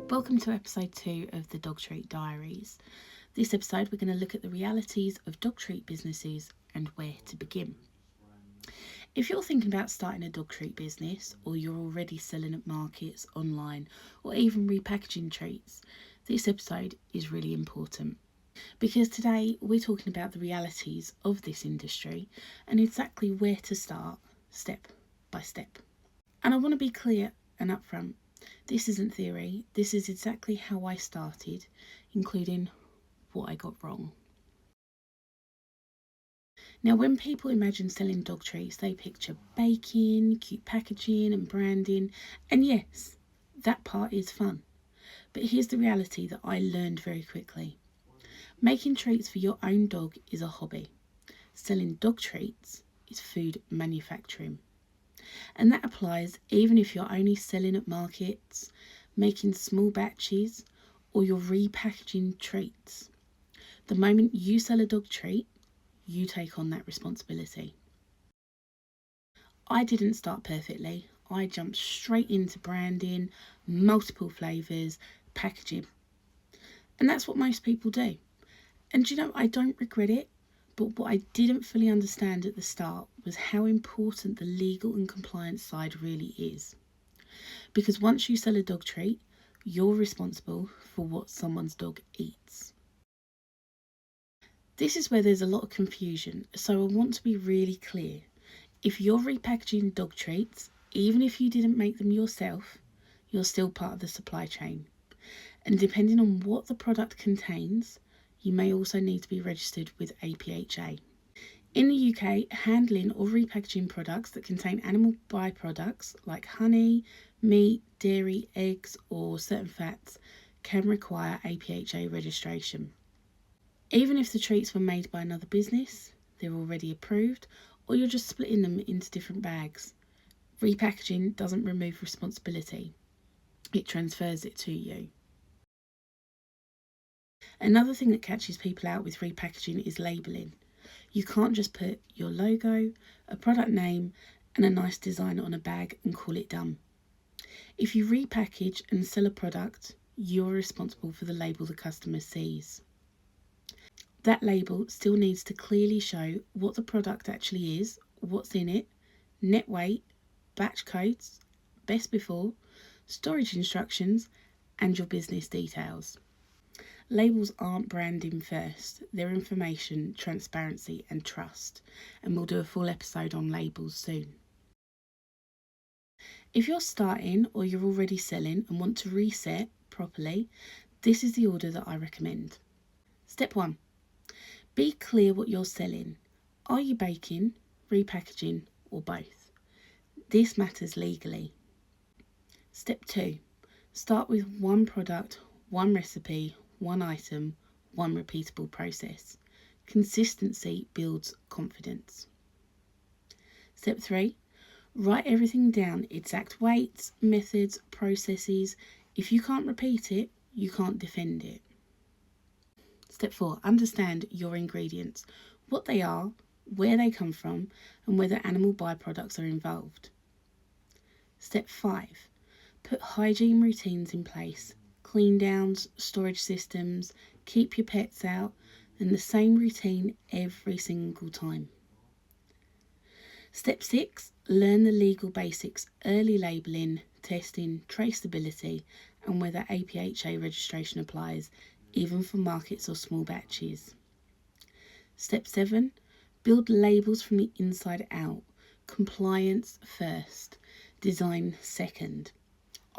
Welcome to episode 2 of the Dog Treat Diaries. This episode we're going to look at the realities of dog treat businesses and where to begin. If you're thinking about starting a dog treat business, or you're already selling at markets, online, or even repackaging treats, this episode is really important. Because today we're talking about the realities of this industry and exactly where to start, step by step. And I want to be clear and upfront. This isn't theory, this is exactly how I started, including what I got wrong. Now, when people imagine selling dog treats, they picture baking, cute packaging and branding, and yes, that part is fun. But here's the reality that I learned very quickly. Making treats for your own dog is a hobby. Selling dog treats is food manufacturing. And that applies even if you're only selling at markets, making small batches, or you're repackaging treats. The moment you sell a dog treat, you take on that responsibility. I didn't start perfectly. I jumped straight into branding, multiple flavours, packaging. And that's what most people do. And you know, I don't regret it, but what I didn't fully understand at the start was how important the legal and compliance side really is. Because once you sell a dog treat, you're responsible for what someone's dog eats. This is where there's a lot of confusion, so I want to be really clear. If you're repackaging dog treats, even if you didn't make them yourself, you're still part of the supply chain. And depending on what the product contains, you may also need to be registered with APHA. In the UK, handling or repackaging products that contain animal byproducts like honey, meat, dairy, eggs, or certain fats can require APHA registration. Even if the treats were made by another business, they're already approved, or you're just splitting them into different bags. Repackaging doesn't remove responsibility, it transfers it to you. Another thing that catches people out with repackaging is labelling. You can't just put your logo, a product name, and a nice design on a bag and call it done. If you repackage and sell a product, you're responsible for the label the customer sees. That label still needs to clearly show what the product actually is, what's in it, net weight, batch codes, best before, storage instructions, and your business details. Labels aren't branding first, they're information, transparency and trust, and we'll do a full episode on labels soon. If you're starting or you're already selling and want to reset properly, this is the order that I recommend. Step 1. Be clear what you're selling. Are you baking, repackaging, or both? This matters legally. Step 2. Start with one product, one recipe, one item, one repeatable process. Consistency builds confidence. Step 3. Write everything down, exact weights, methods, processes. If you can't repeat it, you can't defend it. Step 4. Understand your ingredients, what they are, where they come from, and whether animal byproducts are involved. Step 5. Put hygiene routines in place, clean downs, storage systems, keep your pets out, and the same routine every single time. Step 6. Learn the legal basics, early labelling, testing, traceability, and whether APHA registration applies, even for markets or small batches. Step 7. Build labels from the inside out. Compliance first, design second.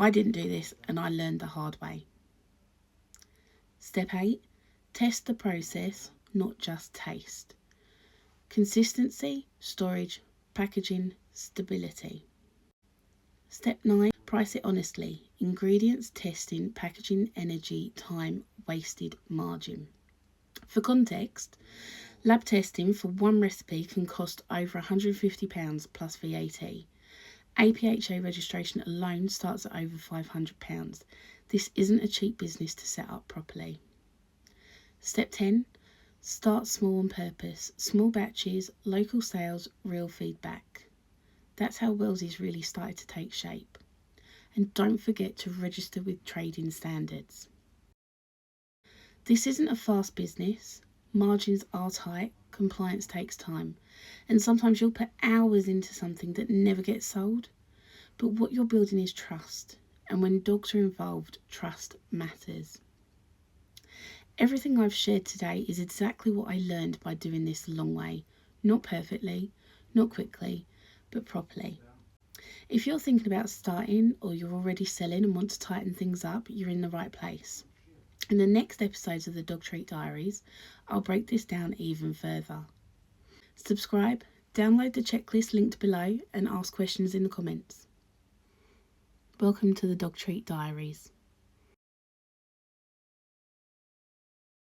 I didn't do this and I learned the hard way. Step 8. Test the process, not just taste. Consistency, storage, packaging, stability. Step 9. Price it honestly. Ingredients, testing, packaging, energy, time, wasted, margin. For context, lab testing for one recipe can cost over £150 plus VAT. APHA registration alone starts at over £500. This isn't a cheap business to set up properly. Step 10. Start small on purpose. Small batches, local sales, real feedback. That's how Wellsies really started to take shape. and don't forget to register with trading standards. This isn't a fast business. Margins are tight, compliance takes time, and sometimes you'll put hours into something that never gets sold. But what you're building is trust, and when dogs are involved, trust matters. Everything I've shared today is exactly what I learned by doing this the long way. Not perfectly, not quickly, but properly. If you're thinking about starting or you're already selling and want to tighten things up, you're in the right place. In the next episodes of the Dog Treat Diaries, I'll break this down even further. Subscribe, download the checklist linked below, and ask questions in the comments. Welcome to the Dog Treat Diaries.